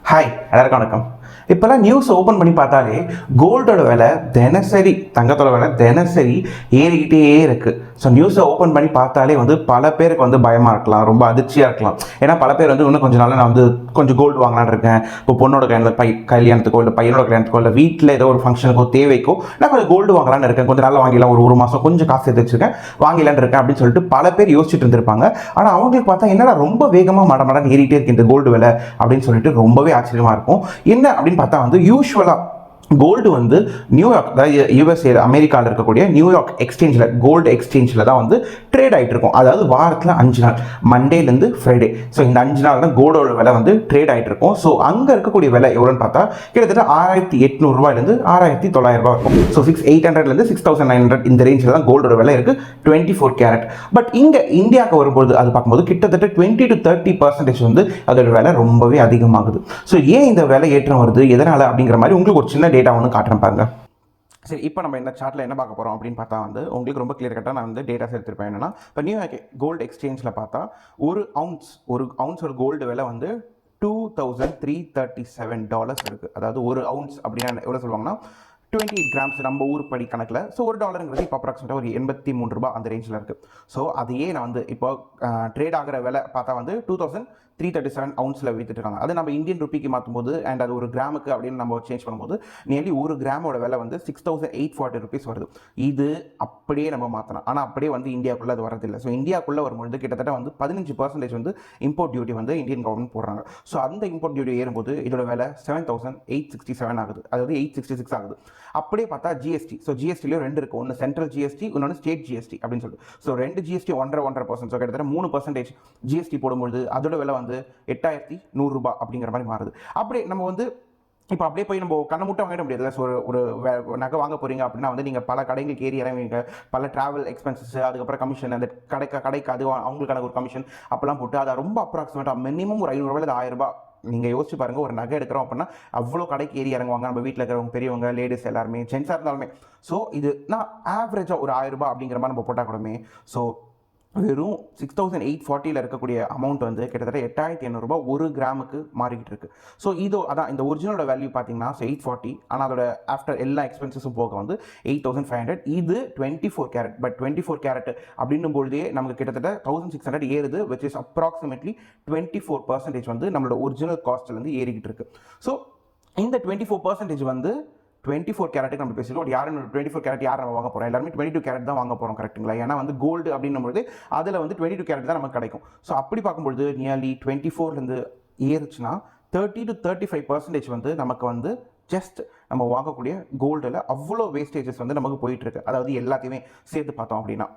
Hi, எல்லாருக்கும் வணக்கம். இப்போல்லாம் நியூஸ் ஓப்பன் பண்ணி பார்த்தாலே கோல்டோட விலை தினசரி, தங்கத்தோட விலை தினசரி ஏறிக்கிட்டே இருக்குது. ஸோ நியூஸை ஓப்பன் பண்ணி பார்த்தாலே பல பேருக்கு பயமாக இருக்கலாம், ரொம்ப அதிர்ச்சியாக இருக்கலாம். ஏன்னா பல பேர் இன்னும் கொஞ்சம் நாள் நான் கொஞ்சம் கோல்டு வாங்கலான்னு இருக்கேன். இப்போ பொண்ணோட கல்யாணத்துக்கோ இல்லை பையனோட கல்யாணத்துக்கோ இல்லை வீட்டில் ஏதோ ஒரு ஃபங்க்ஷனுக்கோ தேவைக்கோ நான் கொஞ்சம் கோல்டு வாங்கலான்னு இருக்கேன், கொஞ்சம் நாள் வாங்கிடலாம், ஒரு மாதம் கொஞ்சம் காசு எடுத்து வச்சுருக்கேன், வாங்கிலான்னு இருக்கேன் அப்படின்னு சொல்லிட்டு பல பேர் யோசிச்சுட்டு இருந்திருப்பாங்க. ஆனால் அவங்களுக்கு பார்த்தா என்னடா ரொம்ப வேகமாக மடமடன்னு ஏறிட்டே இருக்கு இந்த கோல்டு விலை அப்படின்னு சொல்லிட்டு ரொம்பவே ஆச்சரியமாக இருக்கும். என்ன அப்படின்னு பார்த்தா யூஸ்வலாக கோல்டு நியூயார்க், அதாவது யூஎஸ்ஏ அமெரிக்காவில் இருக்கக்கூடிய நியூயார்க் எக்ஸ்சேஞ்சில், கோல்டு எக்ஸ்சேஞ்சில் தான் ட்ரேட் ஆகிட்டு இருக்கும். அதாவது வாரத்தில் 5 நாள், மண்டேலேருந்து ஃப்ரைடே. ஸோ இந்த 5 நாள் தான் கோல்டோட விலை ட்ரேட் ஆகிட்டு இருக்கும். ஸோ அங்கே இருக்கக்கூடிய விலை எவ்வளோன்னு பார்த்தா கிட்டத்தட்ட 6800 6900 இருக்கும். ஸோ 6800 6900 இந்த ரேஞ்சில் தான் கோல்டோட விலை இருக்குது, 24 கேரட். பட் இங்கே இந்தியாவுக்கு வரும்போது அது பார்க்கும்போது கிட்டத்தட்ட 20 to 30% அதோட விலை ரொம்பவே அதிகமாகுது. ஸோ ஏன் இந்த விலை ஏற்றம் வருது, எதனால் அப்படிங்கிற மாதிரி உங்களுக்கு ஒரு சின்ன டேட்டா காட்டுறேன் பாருங்க. சரி, இப்போ நம்ம இந்த சார்ட்டில் என்ன பார்க்க போகிறோம் அப்படின்னு பார்த்தா உங்களுக்கு ரொம்ப கிளியர் கட்டாக நான் டேட்டாஸ் எடுத்துருப்பேன். என்னன்னா இப்போ நியூயார்க் கோல்டு எக்ஸ்சேஞ்சில் பார்த்தா ஒரு அவுன்ஸோட கோல்டு விலை $2337 இருக்குது. அதாவது ஒரு அவுன்ஸ் அப்படின்னா எவ்வளோ சொல்லுவாங்கன்னா 28 கிராம்ஸ் நம்ம ஊர் படி கணக்கில். ஸோ $1 இப்போ அப்ராக்சிமேட்டாக ஒரு 83 ரூபாய் அந்த ரேஞ்சில் இருக்குது. ஸோ அதையே நான் இப்போ ட்ரேட் ஆகிற விலை பார்த்தா 2337 அவுன்ஸில் விற்றுட்டு இருக்காங்க. அது நம்ம இந்தியன் ருப்பிக்கு மாற்றும்போது அண்ட் அது ஒரு கிராமுக்கு அப்படின்னு நம்ம சேஞ்ச் பண்ணும்போது நியர்லி ஒரு கிராமோட விலை $6840 வருது. இது அப்படியே நம்ம மாற்றலாம். ஆனால் அப்படியே இந்தியாவுக்குள்ளே அது வரதில்லை. ஸோ இந்தியாவுக்குள்ளே வரும்பொழுது கிட்டத்தட்ட 15% இம்போர்ட் டியூட்டி இந்தியன் கவர்மெண்ட் போடுறாங்க. ஸோ அந்த இம்போர்ட் டியூட்டி ஏறும்போது இதோட விலை 7867 ஆகுது, அதாவது 866 ஆகுது. அப்படியே பார்த்தா ஜிஎஸ்டி. ஸோ ஜிஎஸ்டிலையும் 2 இருக்குது, ஒன்று சென்ட்ரல் ஜிஎஸ்டி, இன்னொன்று ஸ்டேட் ஜிஎஸ்டி அப்படின்னு சொல்லிட்டு. So 2 GST 1.5%. ஸோ கிட்டத்தட்ட 3% ஜிஎஸ்டி போடும்பொழுது அதோட விலை $8100 அப்படிங்கிற மாதிரி மாறுது. அப்படியே நம்ம இப்போ அப்படியே போய் நம்ம கண்ணை முட்டை வாங்கிட முடியாது. ஸோ ஒரு நகை வாங்க போகிறீங்க அப்படின்னா நீங்கள் பல கடைகளுக்கு ஏறி இறங்குவீங்க, பல ட்ராவல் எக்ஸ்பென்சஸ், அதுக்கப்புறம் கமிஷன், அந்த கடைக்கு அது அவங்களுக்கான ஒரு கமிஷன் அப்போல்லாம் போட்டு அதை ரொம்ப அப்ராக்சிமேட்டாக மினிமம் ஒரு $500 இல்லை $1000. நீங்கள் யோசிச்சு பாருங்கள், ஒரு நகை எடுக்கிறோம் அப்படின்னா அவ்வளோ கடைக்கு ஏறி இறங்குவாங்க. நம்ம வீட்டில் இருக்கிறவங்க, பெரியவங்க, லேடிஸ் எல்லாருமே, ஜென்ஸாக இருந்தாலுமே. ஸோ இது நான் ஆவரேஜாக ஒரு $1000 அப்படிங்கிற மாதிரி நம்ம போட்டால் கூடமே ஸோ வெறும் 6840 இருக்கக்கூடிய அமௌண்ட் கிட்டத்தட்ட $8800 ஒரு கிராமுக்கு மாறிக்கிட்டு இருக்கு. ஸோ இதோ அதான் இந்த ஒரிஜினலோட வேல்யூ பார்த்தீங்கன்னா 840, ஆனால் அதோட ஆஃப்டர் எல்லா எக்ஸ்பென்சஸும் போக 8500. இது 24 கேரட். பட் 24 கேரட் அப்படின்னும் பொழுதே நமக்கு கிட்டத்தட்ட 1600 ஏறுது, விச் இஸ் அப்ராக்சிமேட்லி 24% நம்மளோட ஒரிஜினல் காஸ்ட்லேருந்து ஏறிக்கிட்டு இருக்கு. ஸோ இந்த 24% 24 கேரட்டுக்கு நம்ம பேசிடுவோம். யாரும் 24 கேரட் யார் நம்ம வாங்க போகிறோம், எல்லாருமே 22 கேரட் தான் வாங்க போகிறோம், கரெக்ட்டுங்களா? ஏன்னா கோல்டு அப்படின்னும்போது அதில் 22 கேரட் தான் நமக்கு கிடைக்கும். ஸோ அப்படி பார்க்கும்பொழுது நியர்லி 24லேருந்து ஏறுச்சுன்னா 30 to 35% நமக்கு ஜஸ்ட் நம்ம வாங்கக்கூடிய கோல்டில் அவ்வளோ வேஸ்டேஜஸ் நமக்கு போயிட்டு இருக்கு. அதாவது எல்லாத்தையுமே சேர்த்து பார்த்தோம் அப்படின்னா.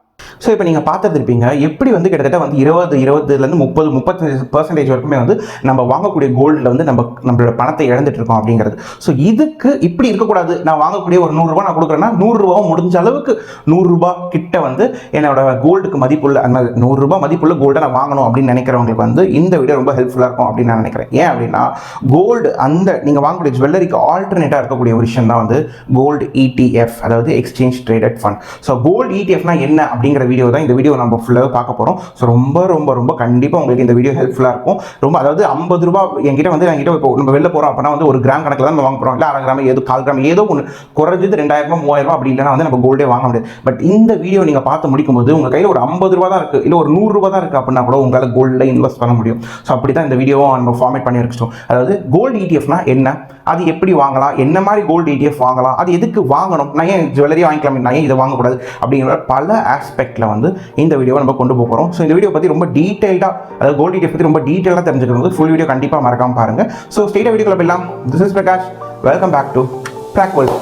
ஸோ இப்போ நீங்கள் பார்த்துருப்பீங்க எப்படி கிட்டத்தட்ட 20-30 35% வரைக்குமே நம்ம வாங்கக்கூடிய கோல்டில் நம்மளோட பணத்தை இழந்துட்டு இருக்கோம் அப்படிங்கிறது. ஸோ இதுக்கு இப்படி இருக்கக்கூடாது. நான் வாங்கக்கூடிய ஒரு $100 நான் கொடுக்குறேன்னா $100 முடிஞ்ச அளவுக்கு $100 கிட்ட என்னோட கோல்டுக்கு மதிப்புள்ள அந்த $100 மதிப்புள்ள கோல்டை நான் வாங்கணும் அப்படின்னு நினைக்கிறவங்களுக்கு இந்த வீடியோ ரொம்ப ஹெல்ப்ஃபுல்லாக இருக்கும் அப்படின்னு நான் நினைக்கிறேன். ஏன் அப்படின்னா கோல்டு அந்த நீங்கள் வாங்கக்கூடிய ஜுவல்லரிக்கு ஆல்டர்னேட்டாக இருக்கக்கூடிய ஒரு விஷயம் தான் கோல்டு ETF, அதாவது exchange traded fund. So gold ETFனா என்ன அப்படிங்கிற வீடியோ தான் இந்த வீடியோ நம்ம ஃபுல்லாக பார்க்க போகிறோம். ஸோ ரொம்ப ரொம்ப ரொம்ப கண்டிப்பாக உங்களுக்கு இந்த வீடியோ ஹெல்ப்ஃபுல்லாக இருக்கும். ரொம்ப அதாவது $50 என்கிட்ட என்கிட்ட இப்போ நம்ம வெளில போகிறோம் அப்படின்னா ஒரு கிராம் கணக்கில் தான் நம்ம வாங்க போகிறோம், இல்லை 1/2 கிராம், ஏதோ 1/4 கிராம், ஏதோ ஒன்று குறைஞ்சது $2000 $3000 அப்படி இல்லைனா நம்ம கோல்டே வாங்க முடியாது. பட் இந்த வீடியோ நீங்கள் பார்த்து முடிக்கும்போது உங்கள் கையில் ஒரு $50 தான் இருக்குது, இல்லை ஒரு $100 தான் இருக்குது அப்படின்னா கூட உங்களால் கோல்டில் இன்வெஸ்ட் பண்ண முடியும். ஸோ அப்படி தான் இந்த வீடியோவை நம்ம ஃபார்மேட் பண்ணி வச்சிட்டோம். அதாவது கோல்டு ETFனா என்ன, அது எப்படி வாங்கலாம், என்ன மாதிரி கோல்டு ETF வாங்கலாம், அது எதுக்கு வாங்கணும், நான் ஏன் ஜுவல்லரி வாங்கிக்கலாம், நான் ஏன் இதை வாங்கக்கூடாது அப்படிங்கிற பல ஆஸ்பெக்டில் இந்த வீடியோவை நம்ம கொண்டு போகிறோம். ஸோ இந்த வீடியோ பற்றி ரொம்ப டீட்டெயிலாக, அதாவது கோல்டு ETF பற்றி ரொம்ப டீட்டெயிலாக தெரிஞ்சுக்கிறது ஃபுல் வீடியோ கண்டிப்பாக மறக்காமல் பாருங்கள். ஸோ ஸ்ட்ரெயிட்டாக வீடியோக்குள்ள போயிடலாம். This is Prakash, welcome back to track world.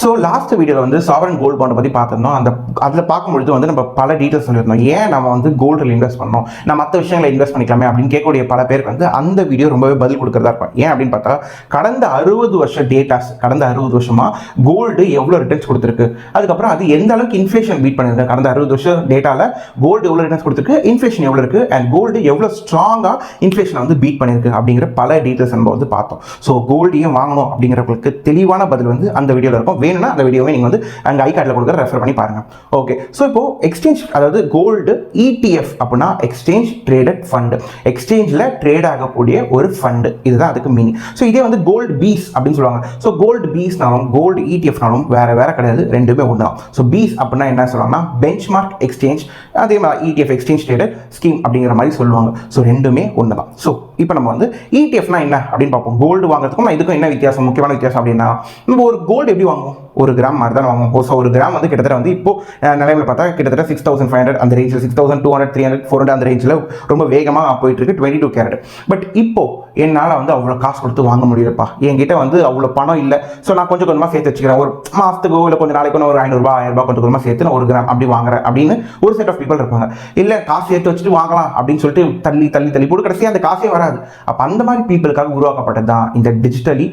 So last வீடியோவில் சாவரன் கோல்டு பாண்டை பற்றி பார்த்துருந்தோம். அதில் பார்க்கும்பொழுது நம்ம பல டீட்டெயில்ஸ் சொல்லியிருந்தோம். ஏன் நம்ம கோல்டில் இன்வெஸ்ட் பண்ணோம், நான் மற்ற விஷயங்களை இன்வெஸ்ட் பண்ணிக்கலாமே அப்படின்னு கேட்கக்கூடிய பல பேருக்கு அந்த வீடியோ ரொம்பவே பதில் கொடுக்குறதா இருக்கும். ஏன் அப்படின்னு பார்த்தா கடந்த 60 வருஷ டேட்டாஸ், கடந்த 60 வருஷமாக கோல்டு எவ்வளோ ரிட்டர்ன்ஸ் கொடுத்துருக்கு, அதுக்கப்புறம் அது எந்த அளவுக்கு இன்ஃப்ளேஷன் பீட் பண்ணிருக்கு, கடந்த 60 வருஷம் டேட்டாவில் கோல்டு எவ்வளோ ரிட்டர்ன்ஸ் கொடுத்துருக்கு, இன்ஃப்ளேஷன் எவ்வளோ இருக்குது, அண்ட் கோல்டு எவ்வளோ ஸ்ட்ராங்காக இன்ஃப்ளேஷனை பீட் பண்ணியிருக்கு அப்படிங்கிற பல டீட்டெயில்ஸ் நம்ம பார்த்தோம். ஸோ கோல்டையும் வாங்கணும் அப்படிங்கிறவங்களுக்கு தெளிவான பதில் அந்த வீடியோவில் இருக்கும். வேணும்னா அந்த வீடியோவை நீங்கள் வந்து அங்கே ஐ கார்டில் கொடுக்குற ரெஃபர் பண்ணி பாருங்கள். ஓகே, ஸோ இப்போ எக்ஸ்சேஞ்ச், அதாவது கோல்டு ETF அப்படின்னா எக்ஸ்சேஞ்ச் ட்ரேடட் ஃபண்டு, எக்ஸ்சேஞ்சில் ட்ரேட் ஆகக்கூடிய ஒரு ஃபண்டு, இதுதான் அதுக்கு மீனிங். ஸோ இதே வந்து கோல்டு பீஸ் அப்படின்னு சொல்லுவாங்க. ஸோ கோல்டு பீஸ்னாலும் கோல்டு ETFனாலும் வேற கிடையாது, ரெண்டுமே ஒன்று தான். ஸோ பீஸ் அப்படின்னா என்ன சொல்லுவாங்கன்னா பெஞ்ச்மார்க் எக்ஸ்சேஞ்ச், அதே மாதிரி ETF எக்ஸ்சேஞ்ச் ட்ரேடட் ஸ்கீம் அப்படிங்கிற மாதிரி சொல்லுவாங்க. ஸோ ரெண்டுமே ஒன்று தான். ஸோ இப்போ நம்ம வந்து ETFனா என்ன அப்படின்னு பார்ப்போம். கோல்டு வாங்குறதுக்கும் இதுக்கும் என்ன வித்தியாசம், முக்கியமான வித்தியாசம் அப்படின்னா, நம்ம ஒரு கோல்டு எப்படி வாங்குவோம், ஒரு கிராம் மாதிரி தான் வாங்குவோம். ஸோ ஒரு கிராம் வந்து கிட்டத்தட்ட வந்து இப்போ நிலைமையில் பார்த்தா கிட்டத்தட்ட 6500 அந்த ரேஞ்சில், 6200, 300, 400 அந்த ரேஞ்சில் ரொம்ப வேகமாக போயிட்டு இருக்கு 22 கேரட். பட் இப்போ என்னால் வந்து அவ்வளோ காசு கொடுத்து வாங்க முடியலப்பா, என்கிட்ட வந்து அவ்வளோ பணம் இல்லை. ஸோ நான் கொஞ்சம் கொஞ்சமாக சேர்த்து வச்சுக்கிறேன், ஒரு மாதத்துக்கு இல்லை கொஞ்சம் நாளைக்கு ஒரு 500 1000 கொஞ்சம் கொஞ்சமாக சேர்த்து நான் ஒரு கிராம் அப்படி வாங்குறேன் அப்படின்னு ஒரு செட் ஆஃப் பீப்பிள் இருப்பாங்க. இல்லை காசு சேர்த்து வச்சுட்டு வாங்கலாம் அப்படின்னு சொல்லிட்டு தள்ளி போட்டு கடைசியாக அந்த காசே வராது. அப்போ அந்த மாதிரி பீப்புளுக்காக உருவாக்கப்பட்டது தான் இந்த டிஜிட்டலி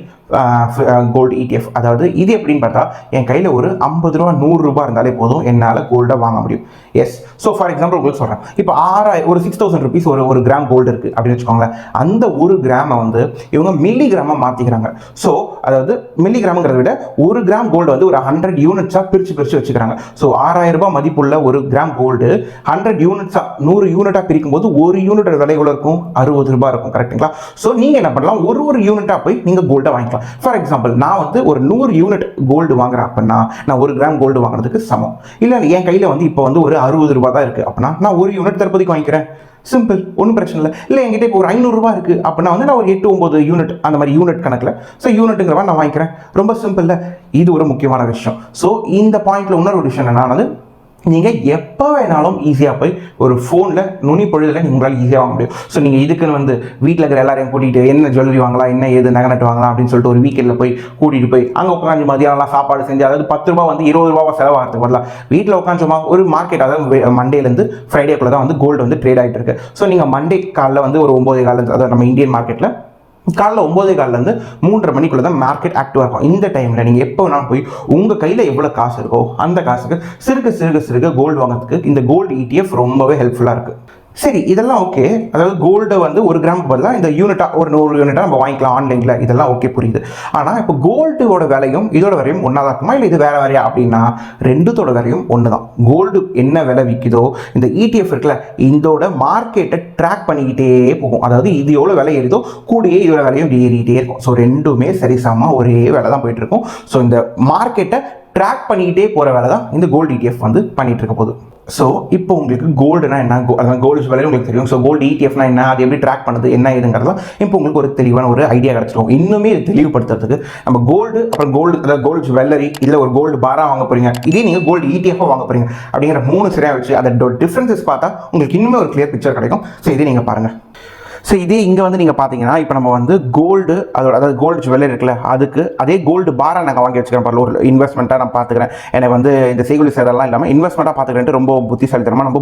கோல்டு ETF. அதாவது இது எப்படின்னு பார்த்தா, என் கையில் ஒரு 50 ரூபா 100 ரூபா இருந்தாலே போதும், என்னால் கோல்டை வாங்க முடியும். எஸ், ஸோ ஃபார் எக்ஸாம்பிள் உங்களுக்கு சொல்கிறேன், இப்போ 6000 rupees ஒரு கிராம் கோல்டு இருக்குது அப்படின்னு வச்சுக்கோங்களேன். அந்த ஒரு கிராமை வந்து இவங்க மில்லிகிராமாக மாற்றிக்கிறாங்க. ஸோ அதாவது மில்லிகிராமுங்கிறத விட ஒரு கிராம் கோல்டு வந்து ஒரு 100 யூனிட்ஸாக பிரித்து வச்சுக்கிறாங்க. ஸோ 6000 ரூபாய் மதிப்புள்ள ஒரு கிராம் கோல்டு 100 யூனிட்ஸாக 100 யூனிட்டாக பிரிக்கும் போது ஒரு யூனிட் விலை எவ்வளோ இருக்கும், 60 ரூபாய் இருக்கும். கரெக்டுங்களா? ஸோ நீங்கள் என்ன பண்ணலாம், ஒரு யூனிட்டாக போய் நீங்கள் கோல்டை வாங்கிக்கலாம். ஃபார் எக்ஸாம்பிள் நான் வந்து ஒரு 100 யூனிட் கோல்டு வாங்குறேன் அப்படின்னா நான் ஒரு கிராம் கோல்டு வாங்குறதுக்கு சமம். இல்லை என் கையில் வந்து இப்போ வந்து ஒரு 60 ரூபாய் தான் இருக்குது அப்படின்னா நான் ஒரு யூனிட் தற்போதைக்கு வாங்கிக்கிறேன். சிம்பிள், ஒன்றும் பிரச்சனை இல்லை. இல்லை என்கிட்ட இப்போ ஒரு 500 ரூபாய் இருக்குது அப்படின்னா வந்து நான் ஒரு 8-9 யூனிட் அந்த மாதிரி யூனிட் கணக்கில், ஸோ யூனிட்டுங்கிறவா நான் வாங்கிக்கிறேன். ரொம்ப சிம்பிள். இது ஒரு முக்கியமான விஷயம். ஸோ இந்த பாயிண்ட்ல இன்னொரு விஷயம் என்னன்னா வந்து, நீங்கள் எப்போ வேணாலும் ஈஸியாக போய் ஒரு ஃபோனில் நுனி பொழுதில் உங்களால் ஈஸியாக வாங்க முடியும். ஸோ நீங்கள் இதுக்குன்னு வந்து வீட்டில் இருக்கிற எல்லாரையும் கூட்டிகிட்டு என்ன ஜுவல்லரி வாங்கலாம், என்ன ஏது நகை நட்டு வாங்கலாம் அப்படின்னு சொல்லிட்டு ஒரு வீக்கெண்டில் போய் கூட்டிகிட்டு போய் அங்கே உட்காந்து மதியானம்லாம் சாப்பாடு செஞ்சு, அதாவது 10 ரூபா வந்து 20 ரூபா செலவாகிறதுக்கு வரலாம். வீட்டில் உட்காந்துமா ஒரு மார்க்கெட், அதாவது மண்டேலேருந்து ஃப்ரைடேக்குள்ளே தான் வந்து கோல்டு வந்து ட்ரேட் ஆகிட்டு இருக்கு. ஸோ நீங்கள் மண்டே காலையில் வந்து ஒரு 9:15, அதாவது நம்ம இந்தியன் மார்க்கெட்டில் காலைல 9:15 3:30 மணிக்குள்ள தான் மார்க்கெட் ஆக்டிவாக இருக்கும். இந்த டைமில் நீங்கள் எப்போ வேணாலும் போய் உங்கள் கையில் எவ்வளோ காசு இருக்கோ அந்த காசுக்கு சிறுக கோல்டு வாங்குறதுக்கு இந்த கோல்டு ETF ரொம்பவே ஹெல்ப்ஃபுல்லாக இருக்குது. சரி, இதெல்லாம் ஓகே. அதாவது கோல்டை வந்து ஒரு கிராமுக்கு பதிலாக இந்த யூனிட்டாக ஒரு 100 யூனிட்டாக நம்ம வாங்கிக்கலாம் ஆன்லைனில், இதெல்லாம் ஓகே புரியுது. ஆனால் இப்போ கோல்டோட விலையும் இதோட விலையும் ஒன்றா தான் இருக்குமா, இல்லை இது வேறு வேறையா அப்படின்னா ரெண்டுத்தோட விலையும் ஒன்று தான். கோல்டு என்ன விலை விற்கிதோ இந்த ETF இருக்குல்ல, இதோட மார்க்கெட்டை ட்ராக் பண்ணிக்கிட்டே போகும். அதாவது இது எவ்வளோ விலை ஏறிதோ கூடியே இதோட விலையும் ஏறிக்கிட்டே இருக்கும். ஸோ ரெண்டுமே சரிசமமாக ஒரே விலை தான் போயிட்டு இருக்கும். ஸோ இந்த மார்க்கெட்டை ட்ராக் பண்ணிக்கிட்டே போகிற வேலை தான் இந்த கோல்டு ETF வந்து பண்ணிட்டு இருக்க போகுது. ஸோ இப்போ உங்களுக்கு கோல்டுனா என்ன, அதாவது கோல்டு ஜுவல்லரி உங்களுக்கு தெரியும். ஸோ கோல்டு ETFனா என்ன, அது எப்படி ட்ராக் பண்ணுது, என்ன ஏதுங்கிறதுலாம் இப்போ உங்களுக்கு ஒரு தெளிவான ஒரு ஐடியா கிடச்சிடும். இன்னுமே தெளிவுபடுத்துறதுக்கு நம்ம கோல்டு, அப்புறம் அதாவது கோல்டு ஜுவல்லரி, இல்லை ஒரு கோல்டு பாரா வாங்க போறீங்க, இதே நீங்கள் கோல்டு ETF வாங்க போறீங்க அப்படிங்கிற 3 சரியாக வச்சு அதோட டிஃப்ரென்சஸ் பார்த்தா உங்களுக்கு இன்னுமே ஒரு கிளியர் பிக்சர் கிடைக்கும். ஸோ இதே நீங்கள் பாருங்கள். ஸோ இதே இங்கே வந்து நீங்கள் பார்த்தீங்கன்னா இப்போ நம்ம வந்து கோல்டு, அதாவது கோல்டு ஜுவல்லரி இருக்குல்ல, அதுக்கு அதே கோல்டு பாரா நாங்கள் வாங்கி வச்சுக்கிறேன். பாருங்கள், ஒரு இன்வெஸ்ட்மெண்ட்டாக நான் பார்த்துக்கிறேன், எனக்கு வந்து இந்த செய்குலி சேதெல்லாம் இல்லாமல் இன்வெஸ்ட்மெண்ட்டாக பார்த்துக்கிறேன், ரொம்ப புத்திசாலித்தனமாக நம்ம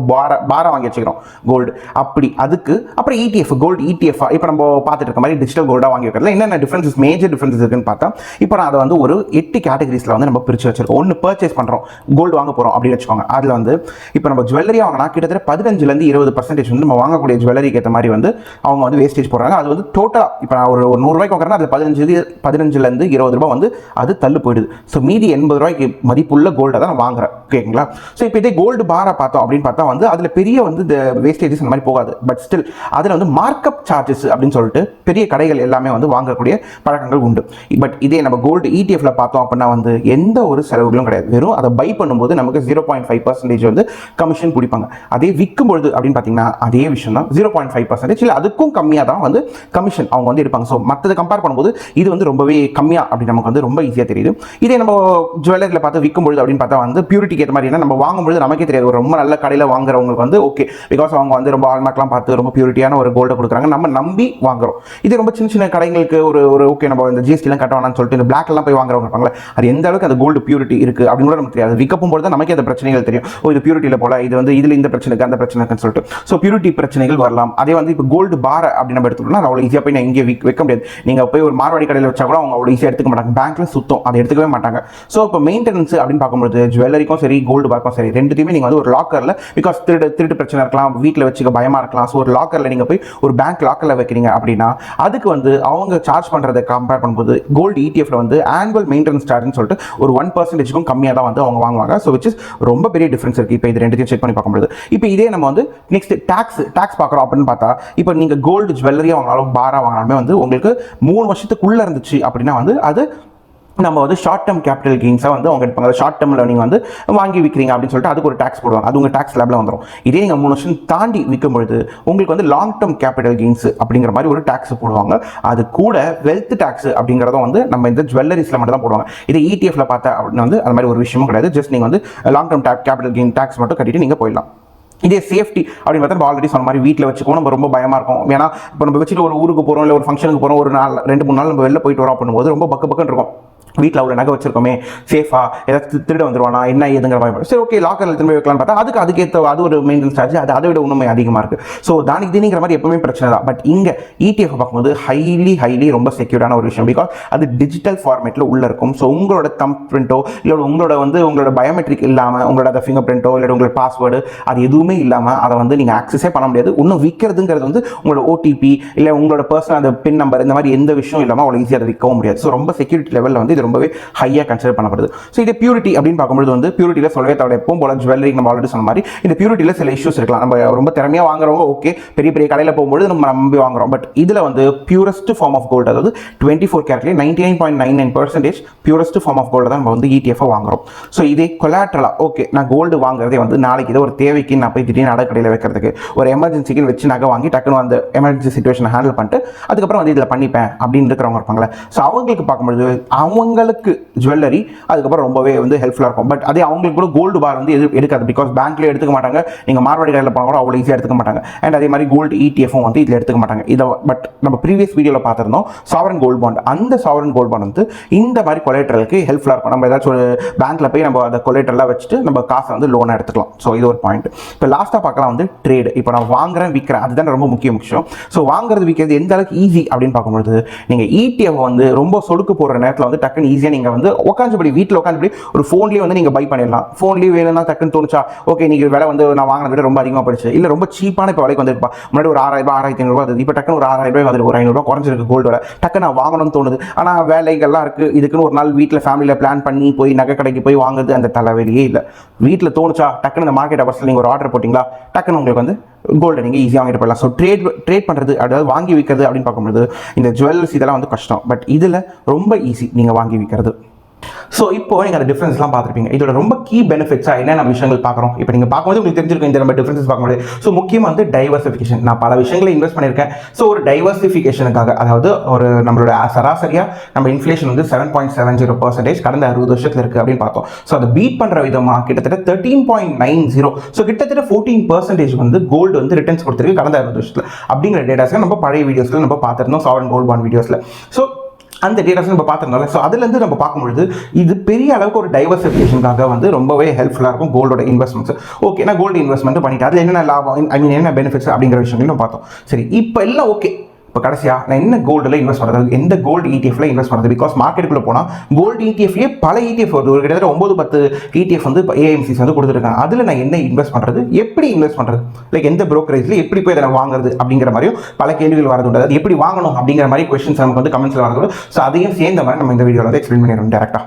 பாரா வாங்கி வச்சுக்கிறோம் கோல்டு. அப்படி அதுக்கு அப்புறம் ETF, கோல்டு ETF இப்போ நம்ம பார்த்துட்டு இருக்க மாதிரி டிஜிட்டல் கோல்டாக வாங்கி வைக்கிறதுல என்னென்ன டிஃப்ரென்சஸ், மேஜர் டிஃப்ரென்சஸ் இருக்குன்னு பார்த்தா, இப்போ நான் அதை வந்து ஒரு 8 கேட்டகரிஸில் வந்து நம்ம பிரித்து வச்சிருக்கோம். ஒன்று பர்ச்சேஸ் பண்ணுறோம், கோல்டு வாங்க போகிறோம் அப்படின்னு வச்சுக்கோங்க. அதில் வந்து இப்போ நம்ம ஜுவல்லரி வாங்கினா கிட்டத்தட்ட 15% 20% வந்து நம்ம வாங்கக்கூடிய ஜுவல்லரிக்கு ஏற்ற மாதிரி வந்து அவங்க வந்து வேஸ்டேஜ் போடுறாங்க. அது வந்து டோட்டலாக இப்போ நான் ஒரு 100 ரூபாய்க்கு வாங்குறேன்னா அதில் 15 20 ரூபாய் வந்து அது தள்ளு போயிடுது. ஸோ மீதி 80 ரூபாய்க்கு மதிப்புள்ள கோல்டை தான் நான் வாங்குறேன். ஓகேங்களா? ஸோ இப்போ இதே கோல்டு பாரா பார்த்தோம் அப்படின்னு பார்த்தா வந்து அதில் பெரிய வந்து இந்த வேஸ்டேஜஸ் அந்த மாதிரி போகாது. பட் ஸ்டில் அதில் வந்து மார்க்அப் சார்ஜஸ் அப்படின்னு சொல்லிட்டு பெரிய கடைகள் எல்லாமே வந்து வாங்கக்கூடிய பழக்கங்கள் உண்டு. பட் இதே நம்ம கோல்டு ETFல பார்த்தோம் அப்படின்னா வந்து எந்த ஒரு செலவுகளும் கிடையாது. வெறும் அதை பை பண்ணும்போது நமக்கு 0.5% வந்து கமிஷன் பிடிப்பாங்க. அதே விற்கும் பொழுது அப்படின்னு பார்த்தீங்கன்னா அதே விஷயம் தான், 0.5%, இல்லை அதுக்கும் கம்மியாக தான் வந்து கமிஷன் அவங்க வந்து எடுப்பாங்க. ஸோ மற்றதை கம்பேர் பண்ணும்போது இது வந்து ரொம்பவே கம்மியாக அப்படி நமக்கு வந்து ரொம்ப ஈஸியாக தெரியுது. இதே நம்ம ஜுவல்லரியில் பார்த்து விற்கும்பொழுது அப்படின்னு பார்த்தா வந்து பியூரிட்டிக்கு ஏற்ற மாதிரி நம்ம வாங்கும்பொழுது நமக்கே தெரியாது. ஒரு ரொம்ப நல்ல கடையில் வாங்குறவங்களுக்கு வந்து ஓகே, பிகாஸ் அவங்க வந்து ரொம்ப ஹால்மார்க்லாம் பார்த்து ரொம்ப பியூரிட்டியான ஒரு கோல்டை கொடுக்குறாங்க, நம்ம நம்பி வாங்குறோம். இது ரொம்ப சின்ன சின்ன கடைகளுக்கு ஒரு ஓகே நம்ம இந்த GSTலாம் கட்ட வேணாம்னு சொல்லிட்டு இந்த பிளாக்லாம் போய் வாங்குறவங்க இருப்பாங்களே, அது எந்த அளவுக்கு அந்த கோல்டு பியூரிட்டி இருக்குது அப்படின்னு கூட நமக்கு தெரியாது. விற்கும் பொழுது நமக்கே அந்த பிரச்சனைகள் தெரியும். ஓ இது பியூரிட்டியில் போல, இது வந்து இதில் இந்த பிரச்சனைக்கு அந்த பிரச்சனைக்குன்னு சொல்லிட்டு. ஸோ பியூரிட்டி பிரச்சனைகள் வரலாம். அதே வந்து இப்போ கோல்டு பாரை அப்படி நம்ம எடுத்துக்கிட்டோம்னா அவ்வளோ ஈஸியாக போய் நான் இங்கே வைக்க முடியாது. நீங்கள் போய் ஒரு மார்வாடி கடையில் வச்சா கூட அவங்க அவ்வளோ ஈஸியாக எடுத்துக்க மாட்டாங்க. பேங்க்ல சுத்தம் அதை எடுத்துக்கவே மாட்டாங்க. ஸோ இப்போ மெயின்டெனன்ஸ் அப்படின்னு பார்க்கும்போது ஜுவல்லரிக்கும் சரி கோல்டு பார்க்கும் சரி ரெண்டுத்தையுமே நீங்கள் வந்து ஒரு லாக்கரில், பிகாஸ் திருட்டு பிரச்சனை இருக்கலாம், வீட்டில் வச்சுக்க பயமாக இருக்கலாம். ஸோ ஒரு லாக்கரில் நீங்கள் போய் ஒரு பேங்க் லாக்கரில் வைக்கிறீங்க அப்படின்னா அதுக்கு வந்து அவங்க சார்ஜ் பண்ணுறதை கம்பேர் பண்ணும்போது கோல்டு ETF வந்து ஆனுவல் மெயின்டெனன்ஸ் சார்ஜ்னு சொல்லிட்டு ஒரு 1% கம்மியாக தான் வந்து அவங்க வாங்குவாங்க. ஸோ விச் இஸ் ரொம்ப பெரிய டிஃபரன்ஸ் இருக்குது. இப்போ இது ரெண்டுத்தையும் செக் பண்ணி பார்க்கும்போது இப்போ இதே நம்ம வந்து நெக்ஸ்ட் டாக்ஸ் பார்க்குறோம் அப்படின்னு பார்த்தா இப்போ நீங்கள் கோல்டு ஜுவல்லரியாக வாங்கினாலும் பாரா வாங்கினாலுமே வந்து உங்களுக்கு 3 வருஷத்துக்குள்ளே இருந்துச்சு அப்படின்னா வந்து அது நம்ம வந்து ஷார்ட் டேர்ம் கேபிட்டல் கெயின்ஸாக வந்து அவங்க எடுப்பாங்க. ஷார்ட் டேர்மில் நீங்கள் வந்து வாங்கி விற்கிறீங்க அப்படின்னு சொல்லிட்டு அதுக்கு ஒரு டேக்ஸ் போடுவாங்க. அது உங்கள் டேக்ஸ் லேபில் வந்துடும். இதே நீங்கள் 3 வருஷம் தாண்டி விற்கும் பொழுது உங்களுக்கு வந்து லாங் டேர்ம் கேபிட்டல் கெயின்ஸ் அப்படிங்கிற மாதிரி ஒரு டேக்ஸ் போடுவாங்க. அது கூட வெல்த் டேக்ஸ் அப்படிங்கிறதும் வந்து நம்ம இந்த ஜுவல்லரிஸில் மட்டும் தான் போடுவாங்க. இதே ETF பார்த்தா அப்படின்னு வந்து அது மாதிரி ஒரு விஷயமும் கிடையாது. ஜஸ்ட் நீங்கள் வந்து long term capital gain tax மட்டும் கட்டிட்டு நீங்கள் போயிடலாம். இதே சேஃப்டி அப்படின்னு பார்த்தா நம்ம ஆல்ரெடி சொன்ன மாதிரி வீட்டில் வச்சுக்கோ நம்ம ரொம்ப பயமாக இருக்கும். ஏன்னா இப்போ நம்ம வச்சுட்டு ஒரு ஊருக்கு போகிறோம், இல்லை ஒரு ஃபங்க்ஷனுக்கு போகிறோம், ஒரு 2-3 நாள் நம்ம வெளில போயிட்டு வரோம் அப்படிங்கும்போது ரொம்ப பக்குன்னு இருக்கும். வீட்டில் அவ்வளோ நகை வச்சிருக்கோமே, சேஃபா ஏதாவது திருட வந்துருவானா என்ன ஏதுங்கிற மாதிரி. சரி ஓகே லாக்கரில் திரும்ப வைக்கலாம்னு பார்த்தா அதுக்கேற்ற அது ஒரு மெயின்டெனன்ஸ் சார்ஜ், அதை விட உண்மை அதிகமாக இருக்குது. ஸோ தானிக்கு தீனிங்கிற மாதிரி எப்பவுமே பிரச்சனை தான். பட் இங்கே ETF பார்க்கும்போது ஹைலி ரொம்ப செக்யூர்டான ஒரு விஷயம். பிகாஸ் அது டிஜிட்டல் ஃபார்மேட்டில் உள்ளே இருக்கும். ஸோ உங்களோட தம்ப் பிரிண்ட்டோ இல்லை உங்களோட பயோமெட்ரிக் இல்லாமல், உங்களோட ஃபிங்கர் பிரிண்ட்டோ இல்லை உங்களோட பாஸ்வேர்டு அது எதுவுமே இல்லாமல் அதை வந்து நீங்கள் ஆக்சஸே பண்ண முடியாது. இன்னும் விற்கிறதுங்கிறது வந்து உங்களோட OTP இல்லை உங்களோட பர்சனல் அந்த பின் நம்பர் இந்த மாதிரி எந்த விஷயம் இல்லாமல் அவ்வளோ ஈஸியாக அதை விற்கவும் முடியாது. ஸோ ரொம்ப செக்யூரிட்டி லெவலில் வந்து இது ரொம்பவே ஹையாக கன்சிடர் பண்ணப்படுது. ஸோ இது பியூரிட்டி அப்படின்னு பார்க்கும்போது வந்து பியூரிட்டியில் சொல்லவே தவிர எப்பவும் போல ஜுவல்லரி நம்ம ஆல்ரெடி சொன்ன மாதிரி இந்த பியூரிட்டியில் சில இஷ்யூஸ் இருக்கலாம். நம்ம ரொம்ப திறமையாக வாங்குறவங்க ஓகே, பெரிய கடையில் போகும்போது நம்ம நம்பி வாங்குறோம். பட் இதில் வந்து பியூரஸ்ட் ஃபார்ம் ஆஃப் கோல்டு, அதாவது 24 கேரட்லேயே 99.99% பியூரஸ்ட் ஃபார்ம் ஆஃப் கோல்டு தான் நம்ம வந்து ETF வாங்குறோம். ஸோ இதே கொலாட்ரலா ஓகே, நான் கோல்டு வாங்குறதே வந்து நாளைக்கு இதை ஒரு தேவைக்கு நான் போய் திடீர்னு நகைக்கடையில் வைக்கிறதுக்கு ஒரு எமர்ஜென்சிக்கு வச்சு நகை வாங்கி டக்குன்னு அந்த எமர்ஜென்சி சிச்சுவேஷனை ஹேண்டில் பண்ணிட்டு அதுக்கப்புறம் வந்து இதில் பண்ணிப்பேன் அப்படின்னு இருக்கிறவங்க இருப்பாங்களே. ஸோ அவங்களுக்கு பார்க்கும்போது அவங்களுக்கு ஜுவல்லரி அதுக்கப்புறம் ரொம்பவே வந்து ஹெல்ப்ஃபுல்லாக இருக்கும். பட் அதே அவங்களுக்கு கூட கோல்டு பார் வந்து எடுக்காது. பிகாஸ் பேங்க்லேயே எடுத்துக்க மாட்டாங்க, நீங்கள் மார்வாடி கடையில் போனால் கூட அவ்வளோ ஈஸியாக எடுத்துக்க மாட்டாங்க. அண்ட் அதே மாதிரி கோல்டு ETFும் வந்து இதில் எடுத்துக்க மாட்டாங்க. இதை பட் நம்ம ப்ரீவியஸ் வீடியோவில் பார்த்துருந்தோம் சாவரன் கோல்டு பாண்ட். அந்த சாவரன் கோல்டு பாண்ட் வந்து இந்த மாதிரி கொலேட்ரலுக்கு ஹெல்ப்ஃபுல்லாக இருக்கும். நம்ம ஏதாச்சும் ஒரு பேங்க்கில் போய் நம்ம அந்த கொலேட்ரலாக வச்சுட்டு நம்ம காசை வந்து லோனாக எடுத்துக்கலாம். ஸோ இது ஒரு பாயிண்ட். இப்போ லாஸ்ட்டாக பார்க்கலாம் வந்து ட்ரேடு. இப்போ நான் வாங்குறேன் விற்கிறேன், அதுதான் ரொம்ப முக்கிய விஷயம். ஸோ வாங்குறது விற்கிறது எந்த அளவுக்கு ஈஸி அப்படின்னு பார்க்கும்போது நீங்கள் ETF வந்து ரொம்ப சொடுக்கு போடுற நேரத்தில் வந்து டக்குன்னு ஈஸியாக நீங்கள் வந்து உட்காந்துபடி வீட்டில் உட்காந்துபடி ஒரு ஃபோன்லேயே வந்து நீங்கள் பை பண்ணிடலாம். ஃபோன்லேயே வேணும்னா டக்குன்னு தோணுச்சா ஓகே நீங்கள் விலை வந்து நான் வாங்கின விட ரொம்ப அதிகமாக போயிடுச்சு, இல்லை ரொம்ப சீப்பான இப்போ விலைக்கு வந்துருப்பா, முன்னாடி ஒரு 6000 6500 அது இப்போ டக்குன்னு ஒரு 6000 வந்து ஒரு 500 குறைஞ்சிருக்கு கோல்டு விலை, டக்குன்னு நான் வாங்கணும்னு தோணுது. ஆனால் வேலைகள்லாம் இருக்குது, இதுக்குன்னு ஒரு நாள் வீட்டில் ஃபேமிலியில் பிளான் பண்ணி போய் நகை கடைக்கு போய் வாங்குறது அந்த தலைவலியே இல்லை. வீட்டில் தோணுச்சா டக்குன்னு இந்த மார்க்கெட் அவர்ஸில் நீங்கள் ஒரு ஆர்டர் போட்டிங்களா டக்குன்னு உங்களுக்கு வந்து கோல்டு நீங்கள் ஈஸியாக வாங்கிட்டு போயிடலாம். ஸோ ட்ரேட் பண்ணுறது, அதாவது வாங்கி விற்கிறது அப்படின்னு பார்க்கும்போது இந்த ஜுவல்லர்ஸ் இதெல்லாம் வந்து கஷ்டம். பட் இதில் ரொம்ப ஈஸி நீங்கள் வாங்கி விற்கிறது. ஸோ இப்போ நீங்கள் அந்த டிஃப்ரென்ஸ்லாம் பார்த்துருப்பீங்க. இதோட ரொம்ப கீ பெனிஃபிட்ஸாக என்னென்ன விஷயங்கள் பார்க்குறோம் இப்போ நீங்கள் பார்க்கும்போது உங்களுக்கு தெரிஞ்சிருக்கும் இந்த நம்ம டிஃப்ரென்சஸ் பார்க்கும்போது. ஸோ முக்கியமாக வந்து டைவர்சிஃபிகேஷன். நான் பல விஷயங்களை இன்வெஸ்ட் பண்ணியிருக்கேன். ஸோ ஒரு டைவர்சிஃபிகேஷனுக்காக, அதாவது ஒரு நம்மளோட சராசரியாக நம்ம இன்ஃப்ளேஷன் வந்து 7.70% கடந்த 60 வருஷத்தில் இருக்குது அப்படின்னு பார்த்தோம். ஸோ அதை பீட் பண்ணுற விதமாக கிட்டத்தட்ட 13.90, ஸோ கிட்டத்தட்ட 14% வந்து கோல்டு வந்து ரிட்டர்ன்ஸ் கொடுத்துருக்கு கடந்த 60 வருஷத்தில் அப்படிங்கிற டேட்டாஸை நம்ம பழைய வீடியோஸில் நம்ம பார்த்துருந்தோம் சாவரன் கோல்ட் பாண்ட் வீடியோஸில். ஸோ அந்த டேட்டாஸ் நம்ம பார்த்துருந்தோம். ஸோ அதுலேருந்து நம்ம பார்க்கும்பொழுது இது பெரிய அளவுக்கு ஒரு டைவர்சிஃபிகேஷனுக்காக வந்து ரொம்பவே ஹெல்ப்ஃபுல்லாக இருக்கும் கோல்டோட இன்வெஸ்ட்மெண்ட்ஸ். ஓகே, நான் கோல்டு இன்வெஸ்ட்மெண்ட் பண்ணிட்டு அதில் என்னென்ன லாபம், என்ன பெனிஃபிட்ஸ் அப்படிங்கிற விஷயங்களும் நம்ம பார்த்தோம். சரி, இப்போ எல்லாம் ஓகே. இப்போ கடைசியாக நான் என்ன கோல்டில் இன்வெஸ்ட் பண்ணுறது, எந்த கோல்டு ETF இன்வெஸ்ட் பண்ணுறது? பிகாஸ் மார்க்கெட்டுக்குள்ளே போனால் கோல்டு ETF பல ETF வருது, ஒரு கிட்டத்தட்ட 9-10 ETF வந்து AMCs வந்து கொடுத்துருக்காங்க. அதில் நான் என்ன இன்வெஸ்ட் பண்ணுறது, எப்படி இன்வெஸ்ட் பண்ணுறது, லைக் எந்த ப்ரோக்கரேஜில் எப்படி போய் அதை வாங்குறது அப்படிங்கிற மாதிரியும் பல கேள்விகள் வரது உண்டு. அது எப்படி வாங்கணும் அப்படிங்கிற மாதிரி கொஸ்டின்ஸ் நமக்கு வந்து கமெண்ட்ஸில் வரது. ஸோ அதையும் சேர்ந்த மாதிரி நம்ம இந்த வீடியோவில் வந்து எக்ஸ்பிளைன் பண்ணிடுறோம் டேரெக்டாக.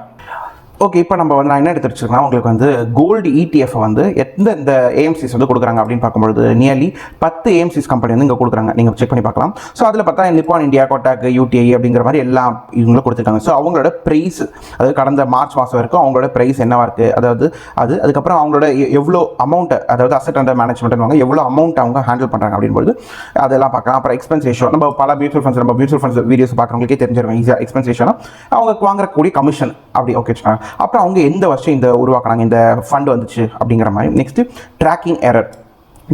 ஓகே, இப்போ நம்ம வந்து நான் என்ன எடுத்து வச்சுருக்கேன் உங்களுக்கு வந்து கோல்டு ETF வந்து எந்த AMCs வந்து கொடுக்குறாங்க அப்படின்னு பார்க்கும்போது நியர்லி 10 AMCs கம்பெனி வந்து இங்கே கொடுக்குறாங்க. நீங்கள் செக் பண்ணி பார்க்கலாம். ஸோ அதில் பார்த்தா நிப்பான் இந்தியா, கோட்டாக், UTI அப்படிங்கிற மாதிரி எல்லாம் இவங்களும் கொடுத்துருக்காங்க. ஸோ அவங்களோட ப்ரைஸ், அதாவது கடந்த மார்ச் மாதம் வரைக்கும் அவங்களோட ப்ரைஸ் என்னவா இருக்குது, அதாவது அதுக்கப்புறம் அவங்களோட எவ்வளோ அமௌண்ட்டை, அதாவது அசெட் அண்டர் மேனேஜ்மெண்ட்வாங்க எவ்வளோ அமௌண்ட் அவங்க ஹேண்டில் பண்ணுறாங்க அப்படின்போது அதெல்லாம் பார்க்கலாம். அப்புறம் எக்ஸ்பென்ஸ் ரேஷியோ, நம்ம பல மியூச்சுவல் ஃபண்ட்ஸ் வீடியோஸ் பார்க்குறவங்களுக்கே தெரிஞ்சிருக்கும் ஈஸியாக. எக்ஸ்பென்ஸ் ரேஷியோனா அவங்க வாங்கக்கூடிய கமிஷன் அப்படி ஓகே வச்சுக்காங்க. அப்புறம் அவங்க எந்த வருஷம் இந்த உருவாக்குறாங்க, இந்த ஃபண்ட் வந்துச்சு அப்படிங்கிற மாதிரி. Next tracking error,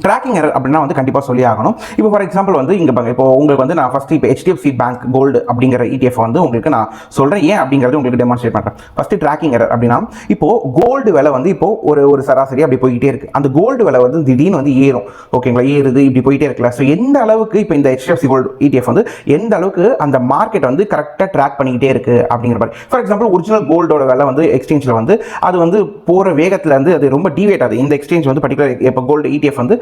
tracking error அப்படின்னா வந்து கண்டிப்பாக சொல்லி ஆகணும். இப்போ ஃபார் எக்ஸாம்பிள் வந்து இங்கே பாருங்க, இப்போ உங்களுக்கு வந்து நான் ஃபஸ்ட்டு இப்போ HDFC பேங்க் கோல்டு அப்படிங்கிற ETF வந்து உங்களுக்கு நான் சொல்கிறேன், ஏன் அப்படிங்கிறது உங்களுக்கு டெமான்ஸ்ட்ரேட் பண்ணுறேன். ஃபஸ்ட்டு ட்ராக்கிங் எரர் அப்படின்னா இப்போ கோல்டு விலை வந்து இப்போ ஒரு சராசரி அப்படி போய்கிட்டே இருக்குது. அந்த கோல்டு விலை வந்து திடீர்னு வந்து ஏறும், ஓகேங்களா, ஏறுது இப்படி போயிட்டே இருக்குல்ல. ஸோ எந்த அளவுக்கு இப்போ இந்த HDFC கோல்டு ETF வந்து எந்த அளவுக்கு அந்த மார்க்கெட் வந்து கரெக்டாக ட்ராக் பண்ணிக்கிட்டே இருக்குது அப்படிங்கிற மாதிரி. ஃபார் எக்ஸாம்பிள் ஒரிஜினல் கோல்டோட விலை வந்து எக்ஸ்சேஞ்சில் வந்து அது வந்து போகிற வேகத்தில் வந்து அது ரொம்ப டிவேட் ஆகுது. இந்த எக்ஸ்சேஞ்ச் வந்து பர்டிகுலர் இப்போ கோல்டு ETF வந்து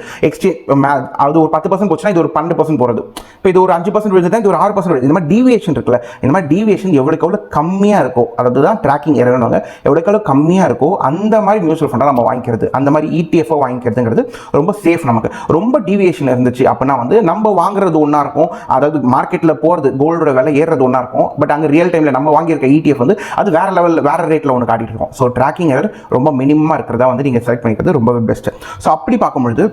அது ஒரு 10% போச்சுன்னா இது ஒரு 12% போகிறது. இப்போ இது ஒரு 5% விழுந்துட்டா இது ஒரு 6% விழுது. இந்த மாதிரி டீவியேஷன் இருக்குல்ல, இந்த மாதிரி டீவியேஷன் எவ்வளோக்கு எவ்வளோ கம்மியாக இருக்கோ, அதாவது தான் ட்ராக்கிங் எரர்னாங்க, எவ்வளோக்கு எவ்வளோ கம்மியாக இருக்கோ அந்த மாதிரி மியூச்சுவல் ஃபண்டாக நம்ம வாங்கிக்கிறது, அந்த மாதிரி ETF வாங்கிக்கிறதுங்கிறது ரொம்ப சேஃப். நமக்கு ரொம்ப டீவியேஷன் இருந்துச்சு அப்படின்னா வந்து நம்ம வாங்குறது ஒன்றா இருக்கும், அதாவது மார்க்கெட்டில் போகிறது கோல்டோட விலை ஏறுறது ஒன்றா இருக்கும், பட் அங்கே ரியல் டைமில் நம்ம வாங்கியிருக்க ETF வந்து அது வேறு லெவலில் வேறு ரேட்டில் ஒன்று காட்டிட்டு இருக்கும். ஸோ ட்ராக்கிங் எரர் ரொம்ப மினிமமாக இருக்கிறதா வந்து நீங்கள் செலக்ட் பண்ணிக்கிறது ரொம்பவே பெஸ்ட்டு. ஸோ அப்படி பார்க்கும்பொழுது